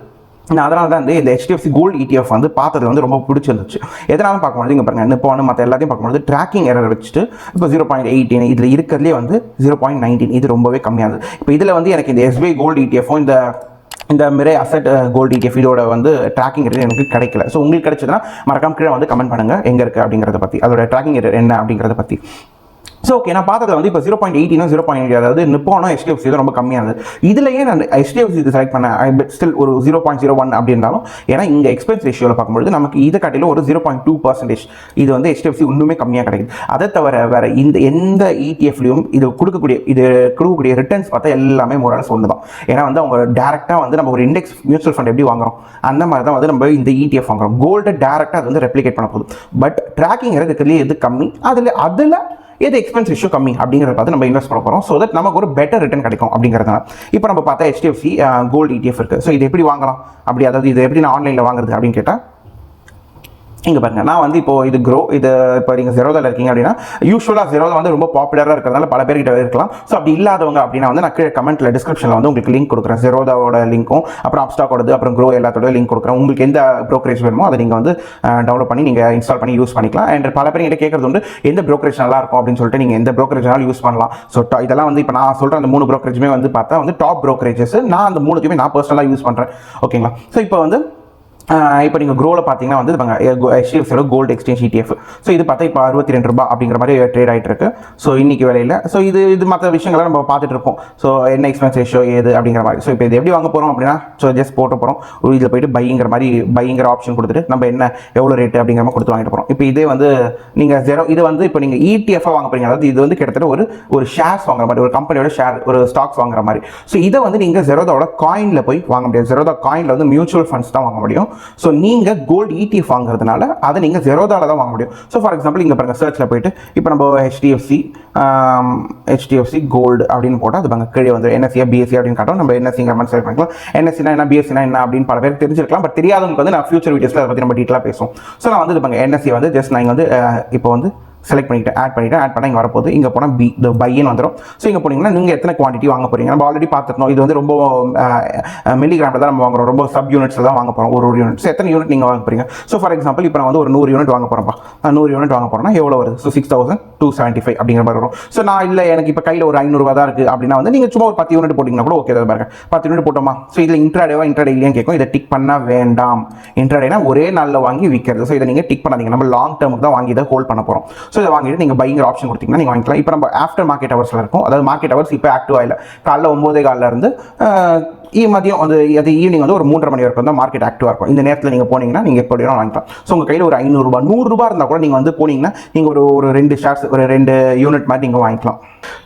நான் அதனால தான் வந்து இந்த HDFC கோல்டு ETF வந்து பார்த்தது வந்து ரொம்ப பிடிச்சிருந்துச்சு. எதனாலும் பார்க்கும்போது இங்கே பாருங்கள், இப்போ வந்து மற்ற எல்லாத்தையும் பார்க்கும்போது ட்ராக்கிங் எரர் வச்சுட்டு இப்போ 0.18 இதில் இருக்கிறதுலே வந்து 0.19 இது ரொம்பவே கம்மியாகுது. இப்போ இதில் வந்து எனக்கு இந்த SBI கோல்டு ETF இந்த மிரே அசட் கோல்டு ETF இதோட வந்து ட்ராக்கிங் எரர் எனக்கு கிடைக்கல. ஸோ உங்களுக்கு கிடைச்சதுன்னா மறக்காம கீழே வந்து கமெண்ட் பண்ணுங்கள் எங்கே இருக்குது அப்படிங்கிறத பற்றி, அதோட ட்ராக்கிங் எரர் என்ன அப்படிங்கிறத பற்றி. ஸோ ஓகே, நான் பார்த்தது வந்து இப்போ 0.18 0.8, அதாவது நிப்பானோ HDFC தான் ரொம்ப கம்மியானது. இதுலேயே நான் HDFC இது செலக்ட் பண்ணேன், பட் ஸ்டில் ஒரு 0.01 அப்படி இருந்தாலும், ஏன்னா இங்கே எக்ஸ்பென்ஸ் ரேஷியோவில் பார்க்கும்போது நமக்கு இதை காட்டிலும் ஒரு 0.2% இது வந்து HDFC இன்னுமே கம்மியாக கிடைக்குது. அதை தவிர வேறு எந்த ETFலையும் இது கொடுக்கக்கூடிய ரிட்டர்ன்ஸ் பார்த்தா எல்லாமே மோரல்ஸ் ஒன்று தான். ஏன்னா வந்து அவங்க டேரெக்டாக வந்து நம்ம ஒரு இண்டெக்ஸ் மியூச்சுவல் ஃபண்ட் எப்படி வாங்குறோம் அந்த மாதிரி தான் வந்து நம்ம இந்த ETF வாங்குறோம். கோல்டை டேரெக்டாக அது வந்து ரெப்ளிகேட் பண்ண போதும். பட் ட்ராக்கிங் இருக்கிறதுலேயே எது கம்மி, அதில் எது எக்ஸ்பென்ஸ் ரேஷியோ கம்மி அப்படிங்கிறத பார்த்து நம்ம இன்வெஸ்ட் பண்ண போகிறோம். ஸோ தட் நமக்கு ஒரு பெட்டர் ரிட்டர்ன் கிடைக்கும் அப்படிங்கிறதுனால இப்போ நம்ம பார்த்தா HDFC கோல்டு ETF இருக்குது. ஸோ இது எப்படி வாங்கலாம் அப்படி, அதாவது இது எப்படி நான் ஆன்லைனில் வாங்குறது அப்படின்னு கேட்டால் இங்கே பாருங்கள், நான் வந்து இப்போ இது இப்போ நீங்கள் ஜெரோதாவில் இருக்கீங்க அப்படின்னா யூஸ்வலாக ஜெரோதா வந்து ரொம்ப பாப்புலராக இருக்கிறதுனால பல பேர்கிட்ட இருக்கலாம். ஸோ அப்படி இல்லாதவங்க அப்படின்னா வந்து நான் கீழே கமெண்ட்டில் டிஸ்கிரிப்ஷனில் வந்து உங்களுக்கு லிங்க் கொடுக்குறேன், ஜெரோதாவோட லிங்க்கும் அப்புறம் அப்ஸ்டாக்கோடது அப்புறம் க்ரோ எல்லாத்தோட லிங்க் கொடுக்குறேன். உங்களுக்கு எந்த ப்ரோக்கரேஜ் வேணுமோ அதை நீங்கள் வந்து டவுன்லோட் பண்ணி நீங்கள் இன்ஸ்டால் பண்ணி யூஸ் பண்ணிக்கலாம். அண்ட் பல பேர் கிட்ட கேட்கறது வந்து எந்த ப்ரோக்கரேஜ் நல்லா இருக்கும் அப்படின்னு சொல்லிட்டு நீங்கள் எந்த ப்ரோக்கரேஜ்னாலும் யூஸ் பண்ணலாம். ஸோ இதெல்லாம் வந்து இப்போ நான் சொல்கிற அந்த 3 ப்ரோக்கரேஜுமே வந்து பார்த்தா வந்து டாப் ப்ரோக்கரேஜஸ். நான் அந்த 3த்தையுமே நான் பர்சனலாக யூஸ் பண்ணுறேன், ஓகேங்களா. ஸோ இப்போ நீங்கள் க்ரோவில் பார்த்தீங்கன்னா வந்து HDFC gold exchange ETF. So இது பார்த்தா இப்போ 62 ரூபா அப்படிங்கிற மாதிரி ட்ரேட் ஆகிட்டு இருக்கு. ஸோ இன்னைக்கு விலையில் ஸோ இது மற்ற விஷயங்களை நம்ம பார்த்துட்டு இருப்போம். ஸோ என்ன எக்ஸ்பென்ஸ் ரேஷியோ ஏது அப்படிங்கிற மாதிரி. ஸோ இப்போ இது எப்படி வாங்க போகிறோம் அப்படின்னா ஸோ ஜஸ்ட் போட்டு போகிறோம், இதில் போயிட்டு பைங்கிற ஆப்ஷன் கொடுத்துட்டு நம்ம என்ன எவ்வளோ ரேட்டு அப்படிங்கிற மாதிரி கொடுத்து வாங்கிட்டு போகிறோம். இப்போ இதே வந்து நீங்கள் இது வந்து இப்போ நீங்கள் ETF வாங்க போகிறீங்க, அதாவது இது வந்து கிட்டத்தட்ட ஒரு ஷேர்ஸ் வாங்குற மாதிரி, ஒரு கம்பெனியோட ஷேர் ஒரு ஸ்டாக்ஸ் வாங்குற மாதிரி. ஸோ இதை வந்து நீங்கள் ஜெரோதாவோட காயினில் போய் வாங்க முடியாது. ஜெரோதா காயினில் வந்து மியூச்சுவல் ஃபண்ட்ஸ் தான் வாங்க முடியும். ஸோ நீங்கள் கோல்டு ETF வாங்குறதுனால அதை நீங்கள் ஜெரோதாவில் தான் வாங்க முடியும். ஸோ ஃபார் எக்ஸாம்பிள் இங்கே பாருங்கள், சர்ச்சில் போயிட்டு இப்போ நம்ம HDFC கோல்டு அப்படின்னு போட்டால் அது பாருங்க கீழே வந்து NSE BSE அப்படின்னு காட்டும். நம்ம NSEங்கிற மாதிரி செலக்ட் பண்ணிக்கலாம். NSEனா என்ன, BSEனா என்ன அப்படின்னு பல பேருக்கு தெரிஞ்சிருக்கலாம். பட் தெரியாதவங்களுக்கு வந்து நான் ஃபியூச்சர் வீடியோஸில் அதை பற்றி நம்ம டீட்டெயிலாக பேசுவோம். ஸோ நான் வந்து இது பாருங்க NSE வந்து ஜஸ்ட் நான் இங்கே வந்து இப்போ வந்து செலக்ட் பண்ணிவிட்டு ஆட் பண்ணால் இங்கே வரப்போகுது. இங்கே போனால் இந்த பையன் வந்துடும். ஸோ இங்கே போனீங்கன்னா நீங்கள் எத்தனை குவான்டிட்டி வாங்க போகிறீங்க நம்ம ஆல்ரெடி பார்த்துருக்கோம். இது வந்து ரொம்ப மில்லிகிராமில் தான் நம்ம வாங்குறோம், ரொம்ப சப் யூனிட்ஸில் தான் வாங்க போகிறோம். ஒரு யூனிட். ஸோ எத்தனை யூனிட் நீங்கள் வாங்க போகிறீங்க. ஸோ ஃபார் எக்ஸாம்பிள் இப்போ நான் வந்து ஒரு 100 யூனிட் வாங்க போகிறேன்ப்பா. 100 யூனிட் வாங்க போகிறேன்னா எவ்வளோ வருது. ஸோ 6275 அப்படிங்கிற மாதிரி வரும். ஸோ நான் இல்லை எனக்கு இப்போ கையில் ஒரு 500 ரூபா தான் இருக்குது அப்படின்னா வந்து நீங்கள் சும்மா ஒரு 10 யூனிட் போட்டிங்கன்னா கூட ஓகே தான் பாருங்க. 10 யூனிட் போட்டோமா. ஸோ இதில் இன்ட்ராடே இல்லையான்னு கேட்கும். இதை டிக் பண்ண வேண்டாம். இன்ட்ராடேனா ஒரே நாளில் வாங்கி விற்கிறது. ஸோ இதை நீங்கள் டிக் பண்ணாதீங்க. நம்ம லாங் டேர்முக்கு தான் வாங்கி இதை ஹோல்ட் பண்ண போகிறோம். ஸோ இதை வாங்கிட்டு நீங்கள் ஆப்ஷன் கொடுத்தீங்கன்னா நீங்க வாங்கிக்கலாம். இப்போ நம்ம ஆஃப்டர் மார்க்கெட் ஹவர்ஸ்ல இருக்கும். அதாவது மார்க்கெட் ஹவர்ஸ் இப்போ ஆக்டிவா இல்ல. காலைல 9:15 இருந்து மதியம் வந்து அது ஈவினிங் வந்து ஒரு 3:30 மணி வரைக்கும் தான் மார்க்கெட் ஆக்டிவா இருக்கும். இந்த நேரத்தில் நீங்க போனீங்கன்னா நீங்க எப்படி வேணாலும் வாங்கிக்கலாம். ஸோ உங்க கையில் ஒரு 500 ரூபாய் 100 ரூபாய் இருந்தால் கூட நீங்க வந்து போனீங்கன்னா நீங்க ஒரு 2 ஷேர்ஸ் ஒரு 2 யூனிட் மாதிரி நீங்க வாங்கிக்கலாம்.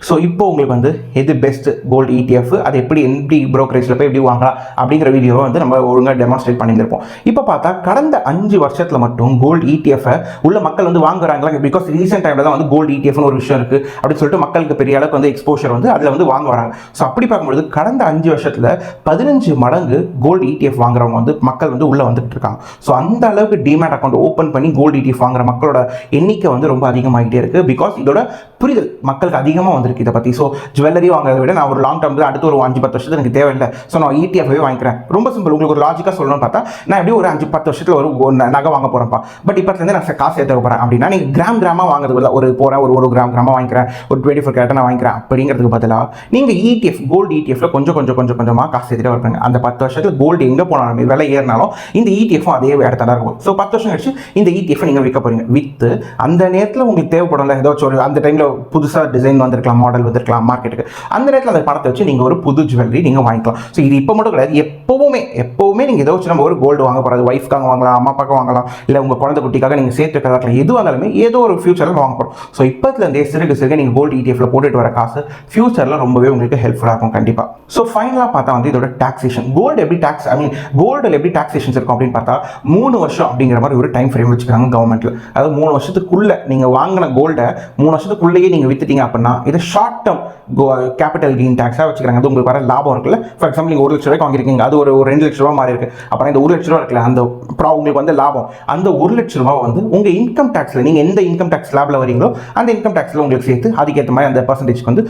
ஸோ இப்போ உங்களுக்கு வந்து எது பெஸ்ட் கோல்டு ETF, அது எப்படி ப்ரோக்கரேஜில் போய் எப்படி வாங்கலாம் அப்படிங்கிற வீடியோவை வந்து நம்ம ஒழுங்காக டெமான்ஸ்ட்ரேட் பண்ணியிருப்போம். இப்போ பார்த்தா கடந்த 5 வருஷத்தில் மட்டும் கோல்டு ETF உள்ள மக்கள் வந்து வாங்குறாங்களா, பிகாஸ் ரீசெண்ட் டைமில் தான் வந்து கோல்டு ETFன்னு ஒரு விஷயம் இருக்குது அப்படின்னு சொல்லிட்டு மக்களுக்கு பெரிய அளவுக்கு வந்து எக்ஸ்போஷர் வந்து அதில் வந்து வாங்க வராங்க. ஸோ அப்படி பார்க்கும்போது கடந்த 5 வருஷத்தில் 15 மடங்கு கோல்டு ETF வாங்குறவங்க வந்து மக்கள் வந்து உள்ளே வந்துட்டு இருக்காங்க. ஸோ அந்த அளவுக்கு டிமேட் அக்கௌண்ட் ஓப்பன் பண்ணி கோல்டு ETF வாங்குற மக்களோட எண்ணிக்கை வந்து ரொம்ப அதிகமாகிட்டே இருக்குது. பிகாஸ் இதோட புரிதல் மக்களுக்கு அதிகமாக வந்திருக்கு இதை பற்றி. ஸோ ஜுவல்லரி வாங்குறதை விட நான் ஒரு லாங் டேர்ம் அடுத்து ஒரு 5-10 வருஷத்துக்கு எனக்கு தேவையில்லை, ஸோ நான் ETF வாங்கிக்கிறேன். ரொம்ப சிம்பிள். உங்களுக்கு ஒரு லாஜிக்காக சொல்லணும்னு பார்த்தா நான் எப்படி ஒரு 5-10 வருஷத்தில் ஒரு நகை வாங்க போகிறேன்ப்பா, பட் இப்போலேருந்து நான் காசு சேர்த்து போகிறேன் அப்படின்னா நீங்கள் கிராமாக வாங்குறது ஒரு போகிறேன் ஒரு கிராமாக வாங்கிக்கிறேன், ஒரு 24 கேரட் நான் வாங்கிக்கிறேன் அப்படிங்கிறதுக்கு பதிலாக நீங்கள் ETF கோல்டு ETFல கொஞ்சமாக காசு சேர்த்துட்டு வரப்பாங்க. அந்த 10 வருஷத்தில் கோல்டு எங்கே போனாலும் விலை ஏறினாலும் இந்த ETF அதே இடத்துல தான் இருக்கும். ஸோ 10 வருஷம் கழிச்சு இந்த ETF நீங்கள் விற்க போகிறீங்க. விற்று அந்த நேரத்தில் உங்களுக்கு தேவைப்படல ஏதாச்சும் ஒரு அந்த டைமில் புதுசாக டிசைன் வந்திருக்கலாம், மாடல் வந்திருக்கலாம் மார்க்கெட்டுக்கு, அந்த நேரத்தில் அந்த பணத்தை வச்சு நீங்கள் ஒரு புது ஜுவல்லரி நீங்கள் வாங்கிக்கலாம். ஸோ இது இப்போ மட்டும் கிடையாது, எப்போவுமே நீங்கள் ஏதோ வச்சு நம்ம ஒரு கோல்டு வாங்க போகிறது, ஒய்ஃப்காக வாங்கலாம், அம்மா அப்பாவுக்கு வாங்கலாம், இல்லை உங்கள் குழந்தை குட்டிக்காக நீங்கள் சேர்த்து வைக்கிறதா எது வந்தாலுமே ஏதோ ஒரு ஃபியூச்சரில் வாங்க போகிறோம். ஸோ இப்போதுலேருந்தே சிறுக நீங்கள் கோல்டு ETFல போட்டுட்டு வர காசு ஃபியூச்சரில் ரொம்பவே உங்களுக்கு ஹெல்ப்ஃபுல்லாக இருக்கும் கண்டிப்பாக. ஸோ ஃபைனலாக பார்த்தா வந்து இதோட டாக்ஸேஷன், கோல்டு எப்படி கோல்டில் எப்படி டாக்ஸேஷன்ஸ் இருக்கும் அப்படின்னு பார்த்தா 3 வருஷம் அப்படிங்கிற மாதிரி ஒரு டைம் ஃப்ரேம் வச்சுக்கிறாங்க கவர்மெண்ட்டில். அதாவது 3 வருஷத்துக்குள்ளே நீங்கள் வாங்கின கோல்டை 3 வருஷத்துக்குள்ளேயே நீங்கள் வித்துட்டீங்க அப்படின்னா இது ஷார்ட் டேர்ம் கேபிட்டல் கெயின் டாக்ஸாக வச்சுக்கிறாங்க. அது உங்களுக்கு வர லாபம் இருக்குல்ல, ஃபார் எக்ஸாம்பிள் நீங்கள் 1 லட்ச ரூபாய்க்கு வாங்கிருக்கீங்க, அது ஒரு 2 லட்ச ரூபா மாறி இருக்கு, அப்புறம் இந்த 1 லட்ச ரூபா இருக்குல்ல அந்த உங்களுக்கு வந்து லாபம், அந்த 1 லட்ச ரூபா வந்து உங்கள் இன்கம் டேக்ஸில் நீங்கள் எந்த இன்கம் டேக்ஸ் ஸ்லாப்ல வரீங்களோ அந்த இன்கம் டேக்ஸில் உங்களுக்கு சேர்த்து அதுக்கேற்ற மாதிரி அந்த பர்சன்டேஜ்க்கு வந்து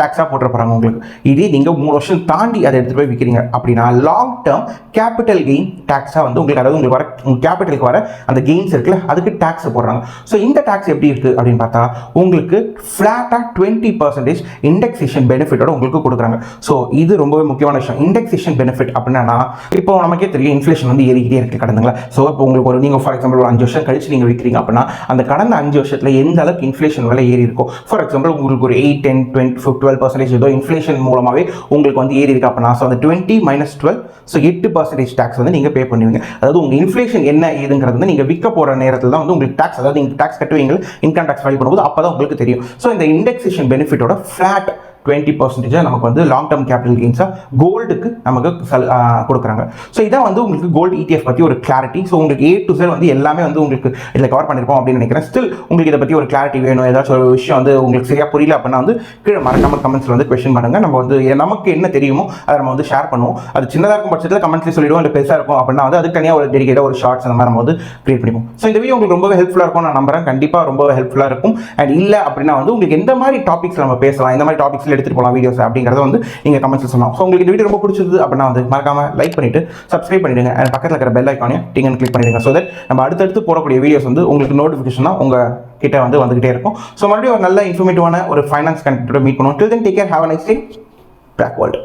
டாக்ஸாக போட்டுற போகிறாங்க உங்களுக்கு. இதே நீங்கள் 3 வருஷம் தாண்டி அதை எடுத்துகிட்டு போய் விற்கிறீங்க அப்படின்னா லாங் டேர்ம் கேபிட்டல் கெயின் டாக்ஸாக வந்து உங்களுக்கு, அதாவது உங்களுக்கு வர கேபிட்டலுக்கு வர அந்த கெயின்ஸ் இருக்குல்ல அதுக்கு டாக்ஸ் போடுறாங்க. ஸோ இந்த டாக்ஸ் எப்படி இருக்குது அப்படின்னு பார்த்தா உங்களுக்கு ஃப்ளாட்டாக 20% இண்டெக்ஸேஷன் பெனிஃபிட்டோட உங்களுக்கு கொடுக்குறாங்க. ஸோ இது ரொம்பவே முக்கியமான விஷயம். இண்டெக்ஸேஷன் பெனிஃபிட் அப்படின்னா இப்போ நமக்கே தெரியும் இன்ஃப்ளேஷன் வந்து ஏறிக்கிட்டே இருக்கு கடந்துங்களா. ஸோ இப்போ உங்களுக்கு ஒரு நீங்கள் ஃபார் எக்ஸாம்பிள் ஒரு 5 வருஷம் கழிச்சு நீங்கள் விற்கிறீங்க அப்படின்னா அந்த கடந்த 5 வருஷத்தில் எந்த அளவுக்கு இன்ஃப்ளேஷன் விலை ஏறி இருக்கும், ஃபார் எக்ஸாம்பிள் உங்களுக்கு ஒரு 8, 10, 20, 12% ஏதோ இன்ஃப்ளேஷன் மூலமாகவே உங்களுக்கு வந்து ஏறி இருக்கு அப்படின்னா ஸோ அந்த 20 - 12 ஸோ 8% டாக்ஸ் வந்து நீங்கள் பே பண்ணுவீங்க. அதாவது உங்கள் இன்ஃப்ளேஷன் என்ன ஏதுங்கிறது வந்து நீங்கள் விற்க போகிற நேரத்தில் தான் வந்து உங்களுக்கு டாக்ஸ், அதாவது நீங்கள் டாக்ஸ் கட்டுவீங்க இன்கம் டாக்ஸ் ஃபைல் பண்ணும்போது அப்போ தான் உங்களுக்கு தெரியும். ஸோ இந்த இண்டெக்ஸேஷன் பெனிஃபிட்டோட ஃப்ளாட் 20% நமக்கு வந்து லாங் டேர்ம் கேபிட்டல் கெயின்ஸாக கோல்டுக்கு நமக்கு கொடுக்குறாங்க. ஸோ இதான் வந்து உங்களுக்கு கோல்டு ETF பற்றி ஒரு கிளாரிட்டி. ஸோ உங்களுக்கு A to Z வந்து எல்லாமே வந்து உங்களுக்கு இதில் கவர் பண்ணியிருப்போம் அப்படின்னு நினைக்கிறேன். ஸ்டில் உங்களுக்கு இதை பற்றி ஒரு கிளாரிட்டி வேணும், ஏதாச்சும் ஒரு விஷயம் வந்து உங்களுக்கு சரியாக புரியல அப்படின்னா வந்து கீழே மறக்காமல் கமெண்ட்ஸில் வந்து கொஸ்டின் பண்ணுங்கள். நம்ம வந்து நமக்கு என்ன தெரியுமோ அதை நம்ம வந்து ஷேர் பண்ணுவோம். அது சின்னதாக இருக்கும் பட்சத்தில் கமெண்ட்ஸ்லேயே சொல்லிடுவோம், இல்லை பெருசாக இருக்கும் அப்படின்னா வந்து அதுக்கு தனியாக ஒரு டெடிகேட்டாக ஒரு ஷார்ட்ஸ் அந்த மாதிரி நம்ம வந்து கிரியேட் பண்ணிப்போம். ஸோ இந்த வீடியோ உங்களுக்கு ரொம்பவே ஹெல்ப்ஃபுல்லாக இருக்கும் நான் நம்புறேன். கண்டிப்பாக ரொம்ப ஹெல்ப்ஃபுல்லாக இருக்கும். அண்ட் இல்லை அப்படின்னா வந்து உங்களுக்கு எந்த மாதிரி டாபிக்ஸ் நம்ம பேசலாம், இந்த மாதிரி டாபிக்ஸில் எடுத்துகிட்டு போகலாம் வீடியோஸ் அப்படிங்கறத வந்து நீங்க கமெண்ட்ஸ்ல சொல்லலாம். சோ உங்களுக்கு இந்த வீடியோ ரொம்ப பிடிச்சது அப்படினா வந்து மறக்காம லைக் பண்ணிட்டு சப்ஸ்கிரைப் பண்ணிடுங்க. and பக்கத்துல இருக்கிற பெல் ஐகானையும் டிங் கிளிக் பண்ணிடுங்க. சோ தட் நம்ம அடுத்தடுத்து போடக்கூடிய வீடியோஸ் வந்து உங்களுக்கு நோட்டிஃபிகேஷனா உங்க கிட்ட வந்து வந்துகிட்டே இருக்கும். சோ மறுபடியும் ஒரு நல்ல இன்ஃபர்மேட்டிவான ஒரு ஃபைனான்ஸ் கண்டென்ட்டோட மீட் பண்ணுவோம். till then take care, have a nice day. Black World.